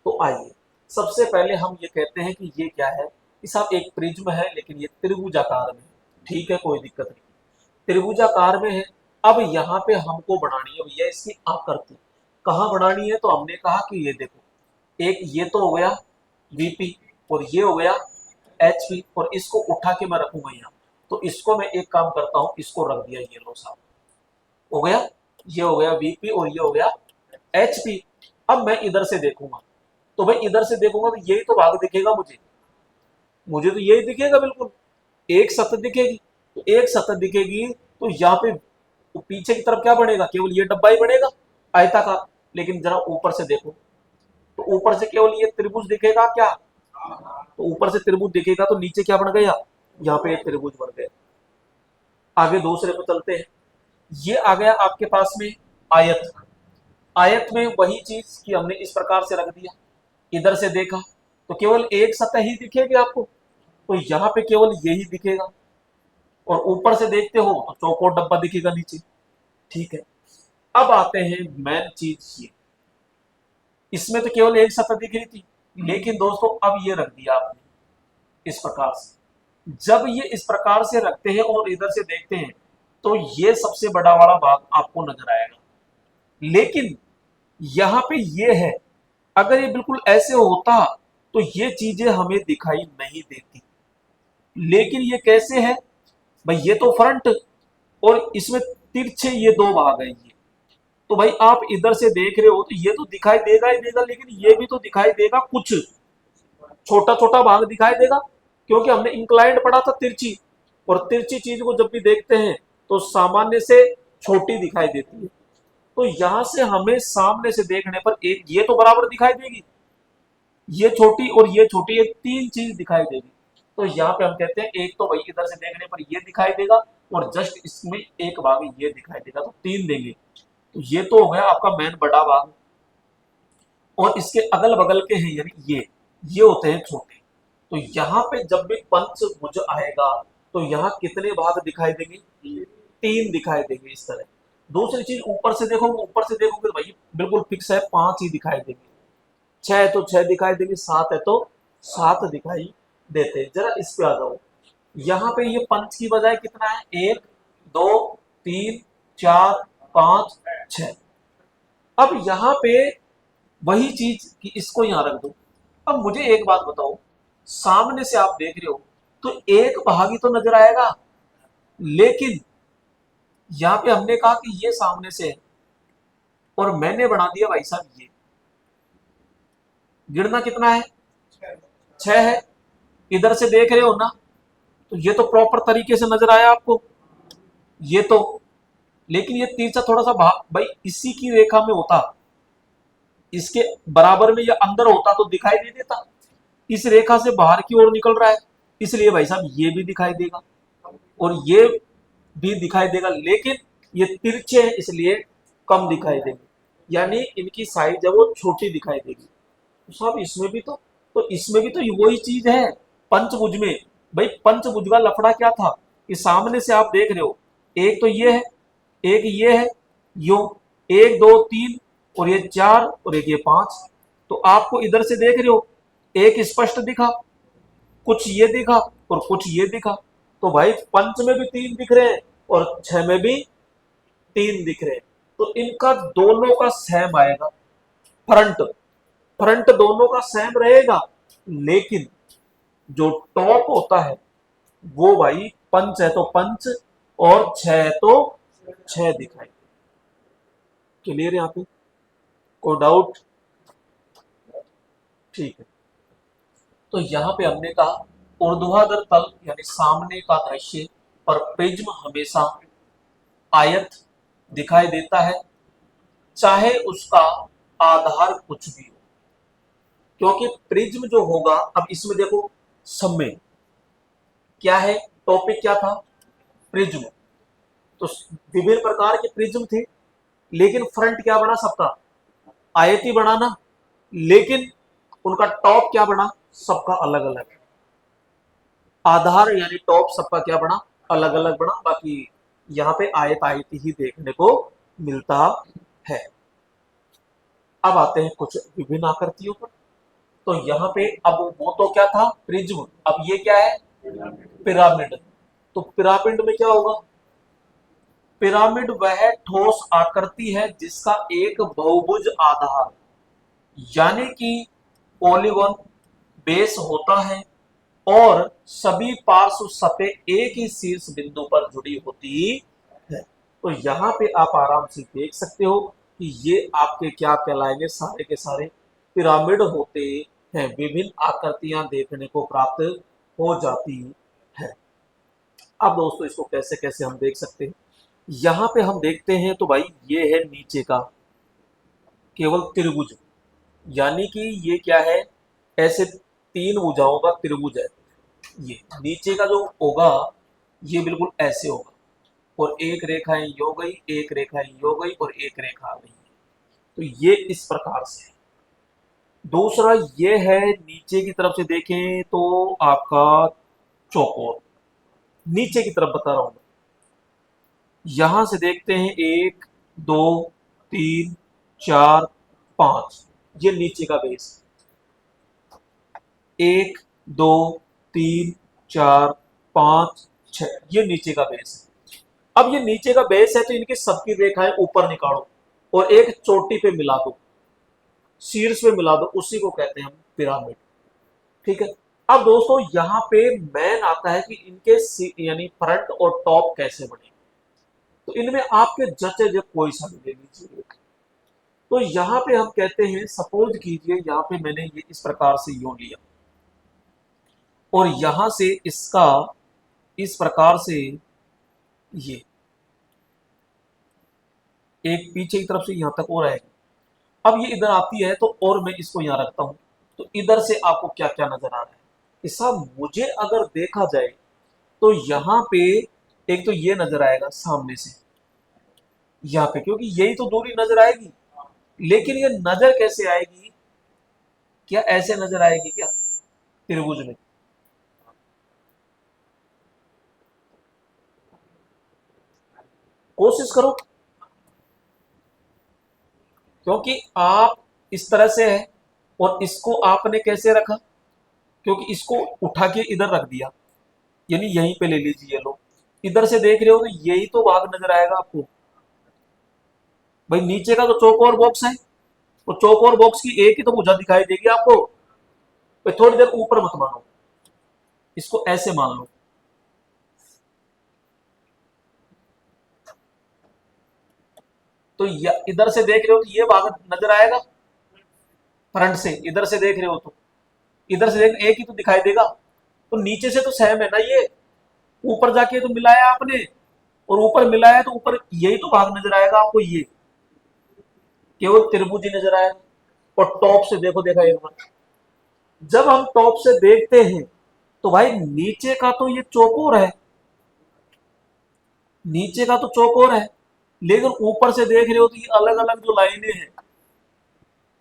तो आइए सबसे पहले हम ये कहते हैं कि ये क्या है, कि साहब एक प्रिज्म है लेकिन ये त्रिभुजाकार में है। ठीक है, कोई दिक्कत नहीं, त्रिभुजाकार में है। अब यहाँ पे हमको बनानी है भैया इसकी आकृति। कहाँ बनानी है, तो हमने कहा कि ये देखो, एक ये तो हो गया वीपी और ये हो गया एचपी, और इसको उठा के मैं रखूंगा यहाँ। तो इसको मैं एक काम करता हूँ, इसको रख दिया, ये लो साहब, हो गया, ये हो गया वीपी और ये हो गया एचपी। अब मैं इधर से देखूंगा, तो भाई इधर से देखूंगा तो यही तो भाग दिखेगा मुझे, मुझे तो यही दिखेगा, बिल्कुल एक सतह दिखेगी। तो एक सतह दिखेगी तो यहाँ पे तो पीछे की तरफ क्या बनेगा, केवल ये डब्बा ही बनेगा आयताकार। लेकिन जरा ऊपर से देखो, तो ऊपर से केवल ये त्रिभुज दिखेगा क्या, तो ऊपर से त्रिभुज दिखेगा तो नीचे क्या बन गया, यहाँ पे एक त्रिभुज बन गया। आगे दूसरे पे चलते हैं, ये आ गया आपके पास में आयत। आयत में वही चीज कि हमने इस प्रकार से रख दिया, इधर से देखा तो केवल एक सतह ही दिखेगी आपको, तो यहाँ पे केवल यही दिखेगा, और ऊपर से देखते हो तो चौकोर डब्बा दिखेगा नीचे। ठीक है, अब आते हैं मेन चीज, ये इसमें तो केवल एक सतह दिख रही थी, लेकिन दोस्तों अब ये रख दिया आपने इस प्रकार से। जब ये इस प्रकार से रखते हैं और इधर से देखते हैं तो ये सबसे बड़ा वाला भाग आपको नजर आएगा। लेकिन यहां पे ये है, अगर ये बिल्कुल ऐसे होता तो ये चीजें हमें दिखाई नहीं देती। लेकिन ये कैसे है भाई, ये तो फ्रंट और इसमें तिरछे ये दो भाग हैं ये, तो भाई आप इधर से देख रहे हो तो ये तो दिखाई देगा ही देगा, लेकिन ये भी तो दिखाई देगा, कुछ छोटा छोटा भाग दिखाई देगा, क्योंकि हमने इंक्लाइंड पढ़ा था तिरछी, और तिरछी चीज को जब भी देखते हैं तो सामान्य से छोटी दिखाई देती है। तो यहां से हमें सामने से देखने पर एक ये तो बराबर दिखाई देगी, ये छोटी और ये छोटी, ये तीन चीज दिखाई देगी। तो यहाँ पे हम कहते हैं एक तो भाई इधर से देखने पर ये दिखाई देगा, और जस्ट इसमें एक भाग ये दिखाई देगा, तो तीन देंगे। तो ये तो हो गया आपका मेन बड़ा भाग, और इसके अगल बगल के हैं यानी ये होते हैं छोटे। तो यहाँ पे जब भी पंचभुज आएगा तो यहाँ कितने भाग दिखाई देंगे, तीन दिखाई देंगे इस तरह। दूसरी चीज ऊपर से देखोगे, ऊपर से देखोगे तो भाई बिल्कुल फिक्स है, पांच ही दिखाई देंगे, छह है तो छह दिखाई देंगे, सात है तो सात दिखाई देते हैं। जरा इस पे आ जाओ, यहाँ पे ये पंच की बजाय कितना है, एक 2 3 4 5 6। अब यहां पे वही चीज कि इसको यहां रख दो। अब मुझे एक बात बताओ, सामने से आप देख रहे हो तो एक भागी तो नजर आएगा, लेकिन यहां पे हमने कहा कि ये सामने से है और मैंने बना दिया भाई साहब ये। गिनना कितना है? 6 है। इधर से देख रहे हो ना, तो ये तो प्रॉपर तरीके से नजर आया आपको, ये तो। लेकिन ये तीर सा थोड़ा सा भाई इसी की रेखा में होता, इसके बराबर में या अंदर होता तो दिखाई नहीं देता। इस रेखा से बाहर की ओर निकल रहा है, इसलिए भाई साहब ये भी दिखाई देगा और ये भी दिखाई देगा, लेकिन ये तिरछे हैं इसलिए कम दिखाई देंगे, यानी इनकी साइज है वो छोटी दिखाई देगी। तो साहब इसमें भी तो इसमें भी तो वही चीज है पंचभुज में। भाई पंचभुज का लफड़ा क्या था कि सामने से आप देख रहे हो, एक तो ये है, एक ये है, यो 1 2 3 और ये 4 और एक ये 5। तो आपको इधर से देख रहे हो, एक स्पष्ट दिखा, कुछ ये दिखा और कुछ ये दिखा। तो भाई पंच में भी 3 दिख रहे हैं और 6 में भी 3 दिख रहे हैं, तो इनका दोनों का सेम आएगा। फ्रंट फ्रंट दोनों का सेम रहेगा, लेकिन जो टॉप होता है वो भाई पंच है तो पंच और 6 है तो 6 दिखाई। क्लियर है यहाँ पे? कोई डाउट? ठीक है। तो यहां पे हमने कहा ऊर्ध्वाधर तल यानी सामने का दृश्य पर प्रिज्म हमेशा आयत दिखाई देता है, चाहे उसका आधार कुछ भी हो। क्योंकि प्रिज्म जो होगा, अब इसमें देखो समय क्या है, टॉपिक क्या था? प्रिज्म। तो विभिन्न प्रकार के प्रिज्म थे, लेकिन फ्रंट क्या बना सबका? आयती बना ना, लेकिन उनका टॉप क्या बना? सबका अलग अलग। आधार यानी टॉप सबका क्या बना? अलग अलग बना। बाकी यहाँ पे आयत आयती ही देखने को मिलता है। अब आते हैं कुछ विभिन्न आकृतियों पर। तो यहाँ पे अब वो तो क्या था? प्रिज्म। अब ये क्या है? पिरामिड। तो पिरामिड में क्या होगा? पिरामिड वह ठोस आकृति है जिसका एक बहुभुज आधार यानी कि पॉलीगॉन बेस होता है और सभी पार्श्व सतह एक ही शीर्ष बिंदु पर जुड़ी होती है। तो यहाँ पे आप आराम से देख सकते हो कि ये आपके क्या कहलाएंगे? सारे के सारे पिरामिड होते हैं। विभिन्न आकृतियां देखने को प्राप्त हो जाती है। अब दोस्तों इसको कैसे कैसे हम देख सकते हैं? यहाँ पे हम देखते हैं तो भाई ये है नीचे का केवल त्रिभुज, यानी कि ये क्या है? ऐसे 3 भुजाओं का त्रिभुज है। ये नीचे का जो होगा ये बिल्कुल ऐसे होगा और एक रेखा ये हो गई, एक रेखा ये हो गई और एक रेखा आ गई। तो ये इस प्रकार से है। दूसरा ये है, नीचे की तरफ से देखें तो आपका चौकोर, नीचे की तरफ बता रहा हूं मैं। यहां से देखते हैं 1 2 3 4 5, ये नीचे का बेस। 1 2 3 4 5 6, ये नीचे का बेस है। अब ये नीचे का बेस है तो इनकी सबकी रेखाएं ऊपर निकालो और एक चोटी पे मिला दो, शीर्ष पे मिला दो, उसी को कहते हैं हम पिरामिड। ठीक है। अब दोस्तों यहां पे मैन आता है कि इनके यानी फ्रंट और टॉप कैसे बने। तो इनमें आपके जचे जो कोई सा भी ले लीजिए। तो यहां पे हम कहते हैं, सपोज कीजिए यहां पे मैंने ये इस प्रकार से यूं लिया और यहां से इसका इस प्रकार से ये एक पीछे की तरफ से यहां तक और आएगा। अब ये इधर आती है तो और मैं इसको यहां रखता हूं, तो इधर से आपको क्या क्या नजर आ रहा है कि साहब मुझे अगर देखा जाए तो यहां पे एक तो ये नजर आएगा सामने से यहां पे, क्योंकि यही तो दूरी नजर आएगी। लेकिन ये नजर कैसे आएगी? क्या ऐसे नजर आएगी क्या त्रिभुज में? कोशिश करो, क्योंकि आप इस तरह से है और इसको आपने कैसे रखा? क्योंकि इसको उठा के इधर रख दिया, यानी यहीं पे ले लीजिए लो, इधर से देख रहे हो तो यही तो भाग नजर आएगा आपको। भाई नीचे का तो चौकोर बॉक्स है, तो चौकोर बॉक्स की एक ही तो भुजा दिखाई देगी आपको। भाई थोड़ी देर ऊपर मत मानो, इसको ऐसे मान लो। तो इधर से देख रहे हो तो ये भाग नजर आएगा फ्रंट से, इधर से देख रहे हो तो इधर से देख एक ही तो दिखाई देगा। तो नीचे से तो सेम है ना ये, ऊपर जाके तो मिलाया आपने, और ऊपर मिलाया तो ऊपर यही तो भाग नजर आएगा आपको, ये केवल त्रिभुज ही नजर आएगा। और टॉप से देखो, देखा एक बार जब हम टॉप से देखते हैं तो भाई नीचे का तो ये चौकोर है, नीचे का तो चौकोर है, लेकिन ऊपर से देख रहे हो तो ये अलग अलग जो लाइनें हैं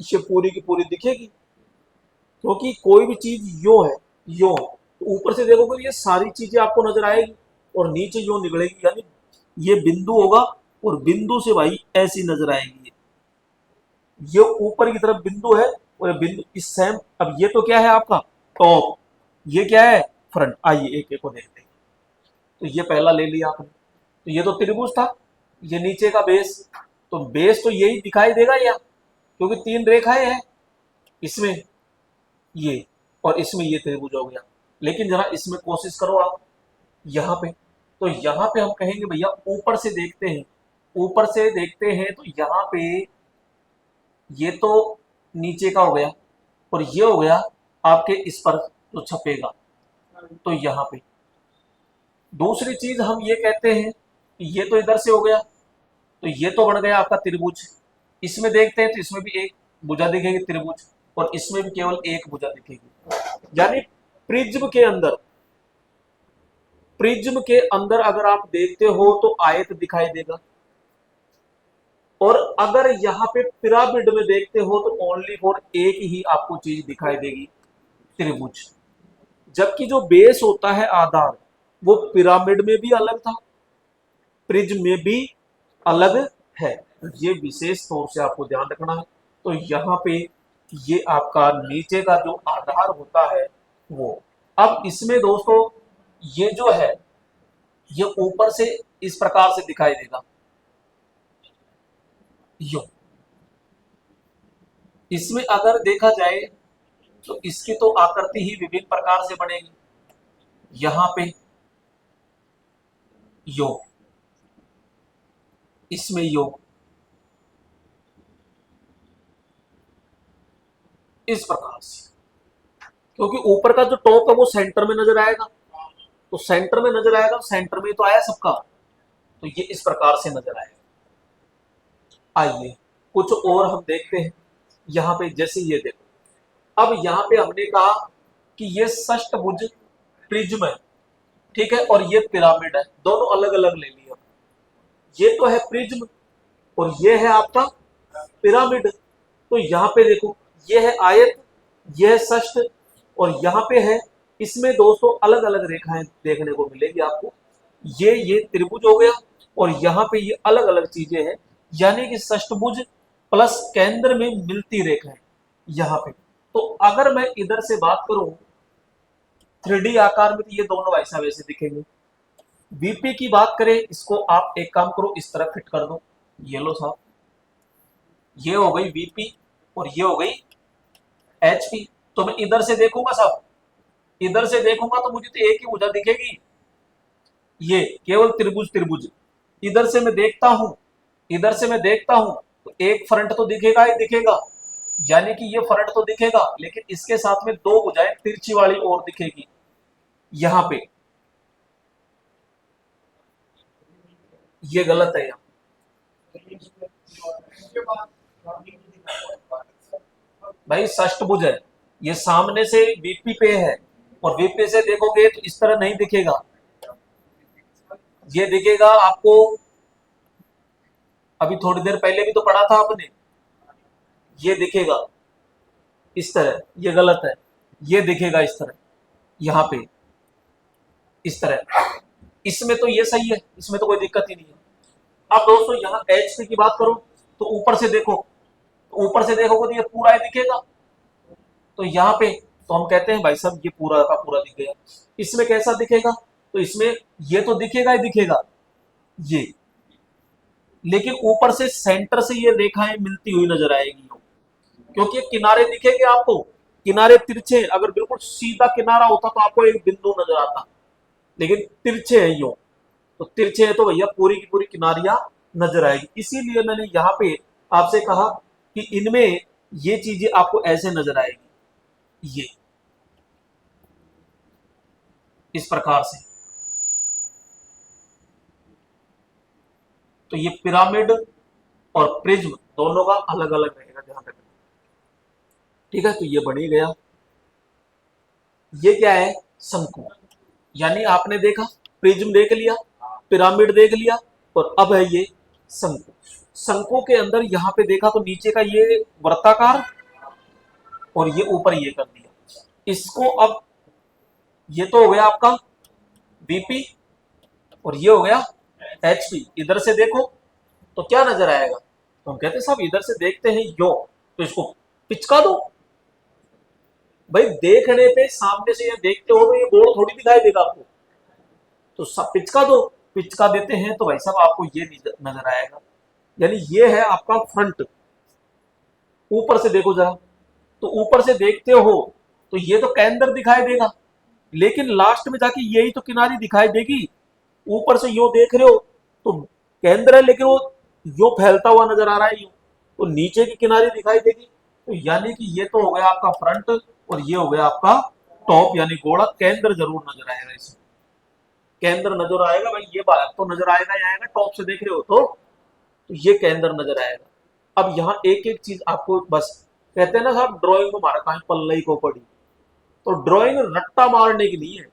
ये पूरी की पूरी दिखेगी, क्योंकि कोई भी चीज यो है, यो तो ऊपर से देखोगे ये सारी चीजें आपको नजर आएगी, और नीचे यो निकलेगी, यानी ये बिंदु होगा, और बिंदु से भाई ऐसी नजर आएगी। ये ऊपर की तरफ बिंदु है, और ये बिंदु इस सेम। अब ये तो क्या है आपका टॉप, ये क्या है फ्रंट। आइए एक एक को देखते हैं। तो ये पहला ले लिया आपने, तो ये तो त्रिभुज था, ये नीचे का बेस, तो बेस तो यही दिखाई देगा या, क्योंकि तीन रेखाएं हैं इसमें, ये और इसमें ये त्रिभुज हो गया। लेकिन जरा इसमें कोशिश करो आप यहाँ पे, तो यहाँ पे हम कहेंगे भैया ऊपर से देखते हैं, ऊपर से देखते हैं तो यहाँ पे ये तो नीचे का हो गया, और ये हो गया आपके इस पर जो छपेगा, तो यहाँ पे। दूसरी चीज हम ये कहते हैं कि ये तो इधर से हो गया, तो ये तो बन गया आपका त्रिभुज। इसमें देखते हैं तो इसमें भी एक भुजा दिखेगी त्रिभुज, और इसमें भी केवल एक भुजा दिखेगी। यानी प्रिज्म के अंदर, प्रिज्म के अंदर अगर आप देखते हो तो आयत दिखाई देगा, और अगर यहाँ पे पिरामिड में देखते हो तो ओनली फॉर एक ही आपको चीज दिखाई देगी, त्रिभुज। जबकि जो बेस होता है आधार, वो पिरामिड में भी अलग था, प्रिज्म में भी अलग है। ये विशेष तौर से आपको ध्यान रखना है। तो यहाँ पे ये आपका नीचे का जो आधार होता है वो। अब इसमें दोस्तों ये जो है ये ऊपर से इस प्रकार से दिखाई देगा, यो। इसमें अगर देखा जाए तो इसकी तो आकृति ही विभिन्न प्रकार से बनेगी। यहां पे यो, इसमें यो, इस प्रकार से, क्योंकि ऊपर का जो टॉप है वो सेंटर में नजर आएगा, तो सेंटर में नजर आएगा, सेंटर में तो आया सबका, तो ये इस प्रकार से नजर आएगा। आइए कुछ और हम देखते हैं यहाँ पे। जैसे ये देखो, अब यहाँ पे हमने कहा कि ये षष्ठभुज प्रिज्म है, ठीक है, और ये पिरामिड है, दोनों अलग अलग ले लिया। ये तो है प्रिज्म और ये है आपका पिरामिड। तो यहाँ पे देखो ये है आयत, ये है षष्ठ, और यहाँ पे है, इसमें दोस्तों अलग अलग रेखाएं देखने को मिलेगी आपको। ये त्रिभुज हो गया, और यहाँ पे ये अलग अलग चीजें हैं, यानी कि षष्ठभुज प्लस केंद्र में मिलती रेखाएं यहाँ पे। तो अगर मैं इधर से बात करूं 3D आकार में, तो ये दोनों ऐसा वैसे दिखेंगे। वीपी की बात करें, इसको आप एक काम करो, इस तरह फिट कर दो, ये लो साहब, ये हो गई वीपी और ये हो गई एचपी। तो मैं इधर से देखूंगा साहब, इधर से देखूंगा तो मुझे तो एक ही भुजा दिखेगी, ये केवल त्रिभुज त्रिभुज। इधर से मैं देखता हूं, इधर से मैं देखता हूं तो एक फ्रंट तो दिखेगा ही दिखेगा, यानी कि ये फ्रंट तो दिखेगा, लेकिन इसके साथ में दो भुजाएं तिरछी वाली और दिखेगी यहां पे, ये गलत है यहाँ। भाई षष्ठभुज है, ये सामने से वीपी पे है, और वीपी से देखोगे तो इस तरह नहीं दिखेगा, ये दिखेगा आपको, अभी थोड़ी देर पहले भी तो पढ़ा था आपने, ये दिखेगा इस तरह, ये गलत है, ये दिखेगा इस तरह, यहाँ पे इस तरह। इसमें तो ये सही है, इसमें तो कोई दिक्कत ही नहीं है। अब दोस्तों यहाँ एचपी की बात करो तो ऊपर से देखो, तो ऊपर से देखोगे तो ये पूरा ही दिखेगा, तो यहाँ पे तो हम कहते हैं भाई साहब ये पूरा का पूरा दिख गया। इसमें कैसा दिखेगा, तो इसमें ये तो दिखेगा ही दिखेगा ये, लेकिन ऊपर से सेंटर से ये रेखाएं मिलती हुई नजर आएगी, क्योंकि किनारे दिखेंगे आपको, किनारे तिरछे, अगर बिल्कुल सीधा किनारा होता तो आपको एक बिंदु नजर आता, लेकिन तिरछे है यूं, तो तिरछे है तो भैया पूरी की पूरी किनारियां नजर आएगी। इसीलिए मैंने यहां पे आपसे कहा कि इनमें ये चीजें आपको ऐसे नजर आएगी, ये इस प्रकार से। तो ये पिरामिड और प्रिज्म दोनों का अलग अलग रहेगा, ध्यान रखना। ठीक है, तो ये बन ही गया। ये क्या है, शंकु, यानी आपने देखा प्रिज्म देख लिया, पिरामिड देख लिया, और अब है ये शंकु। शंकु के अंदर यहां पे देखा तो नीचे का ये वर्ताकार और ये ऊपर ये कर दिया इसको। अब ये तो हो गया आपका बीपी और ये हो गया एचपी। इधर से देखो तो क्या नजर आएगा, तो हम कहते हैं साहब इधर से देखते हैं यो, तो इसको पिचका दो। भाई देखने पे सामने से ये देखते हो तो ये गोल थोड़ी दिखाई देगा आपको, तो सब पिचका दो, पिचका देते हैं तो भाई साहब आपको ये नजर आएगा। यानी ये है आपका फ्रंट। ऊपर से देखो जरा, तो ऊपर से देखते हो तो ये तो केंद्र दिखाई देगा, लेकिन लास्ट में जाके यही तो किनारी दिखाई देगी। ऊपर से यो देख रहे हो तो केंद्र है, लेकिन वो यो फैलता हुआ नजर आ रहा है, यो तो नीचे की किनारी दिखाई देगी। तो यानी कि ये तो हो गया आपका फ्रंट और ये हो गया आपका टॉप, यानी गोला। केंद्र जरूर नजर आएगा इसमें, केंद्र नजर आएगा भाई, ये बात तो नजर आएगा ही आएगा। टॉप से देख रहे हो तो ये केंद्र नजर आएगा। अब यहाँ एक एक चीज आपको बस, कहते हैं ना साहब ड्राइंग को मारा कहीं पल्ले को पड़ी, तो ड्राइंग रट्टा मारने की नहीं है,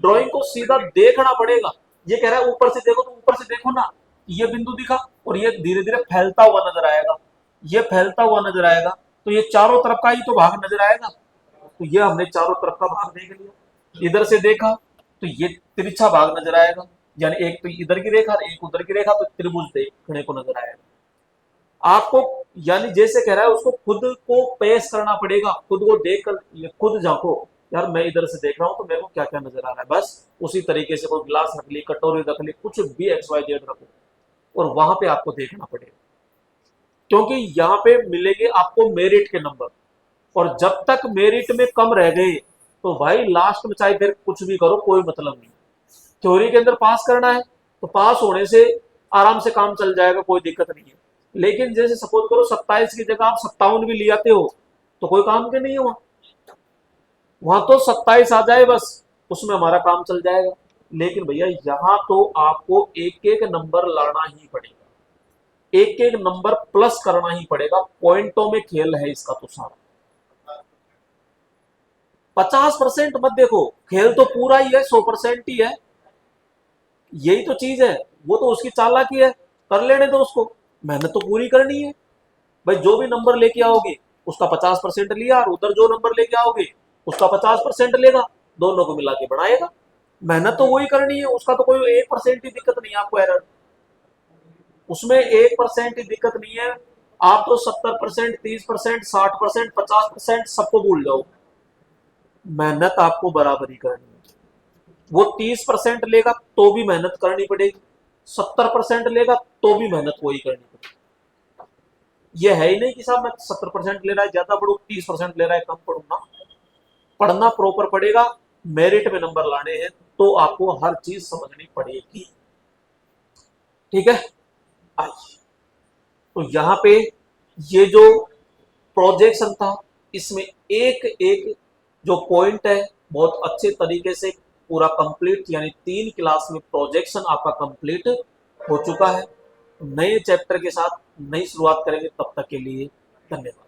ड्राइंग को सीधा देखना पड़ेगा। ये कह रहा है ऊपर से देखो, तो ऊपर से देखो ना, ये बिंदु दिखा और ये धीरे धीरे फैलता हुआ नजर आएगा, ये फैलता हुआ नजर आएगा, तो ये चारों तरफ का ही तो भाग नजर आएगा। तो ये हमने चारों तरफ का भाग देख लिया। इधर से देखा तो ये तिरछा भाग नजर आएगा, यानी एक तो इधर की रेखा एक उधर की रेखा, तो त्रिभुज देखने को नजर आएगा आपको। यानी जैसे कह रहा है उसको खुद को पेश करना पड़ेगा, खुद को देख कर खुद झांको, यार मैं इधर से देख रहा हूं तो मेरे को क्या क्या नजर आ रहा है। बस उसी तरीके से कोई गिलास रख ली, कटोरी रख ली, कुछ भी XYZ रखो और वहां पे आपको देखना पड़ेगा, क्योंकि यहाँ पे मिलेंगे आपको मेरिट के नंबर, और जब तक मेरिट में कम रह गए तो भाई लास्ट में चाहे फिर कुछ भी करो कोई मतलब नहीं। थ्योरी के अंदर पास करना है तो पास होने से आराम से काम चल जाएगा, कोई दिक्कत नहीं है। लेकिन जैसे सपोज करो 27 की जगह आप 57 भी ले आते हो तो कोई काम के नहीं है, वहां तो 27 आ जाए बस, उसमें हमारा काम चल जाएगा। लेकिन भैया यहाँ तो आपको एक एक नंबर लाना ही पड़ेगा, एक एक नंबर प्लस करना ही पड़ेगा। पॉइंटों में खेल है इसका तो सारा। 50% मत देखो, खेल तो पूरा ही है, 100% ही है, यही तो चीज है। वो तो उसकी चालाकी है, कर लेने दो उसको, मेहनत तो पूरी करनी है भाई। जो भी नंबर लेके आओगे उसका 50% लिया, और उधर जो नंबर लेके आओगे उसका 50% लेगा, दोनों को मिला के बढ़ाएगा। मेहनत तो वही करनी है, उसका तो कोई 1% ही दिक्कत नहीं है आपको एरर, उसमें 1% ही दिक्कत नहीं है। आप तो 70%, 30%, 60%, 50% सबको भूल जाओ, मेहनत आपको बराबरी करनी है। वो 30% लेगा तो भी मेहनत करनी पड़ेगी, 70% लेगा तो भी मेहनत वही करनी पड़ेगी। ये है ही नहीं कि साहब मैं 70% ले रहा है ज्यादा पढ़ू, 30% ले रहा है कम पढ़ू ना, पढ़ना प्रॉपर पड़ेगा। मेरिट में नंबर लाने हैं तो आपको हर चीज समझनी पड़ेगी, ठीक है। आइए, तो यहाँ पे ये जो प्रोजेक्शन था इसमें एक एक जो पॉइंट है बहुत अच्छे तरीके से पूरा कंप्लीट, यानी 3 क्लास में प्रोजेक्शन आपका कंप्लीट हो चुका है। नए चैप्टर के साथ नई शुरुआत करेंगे, तब तक के लिए धन्यवाद।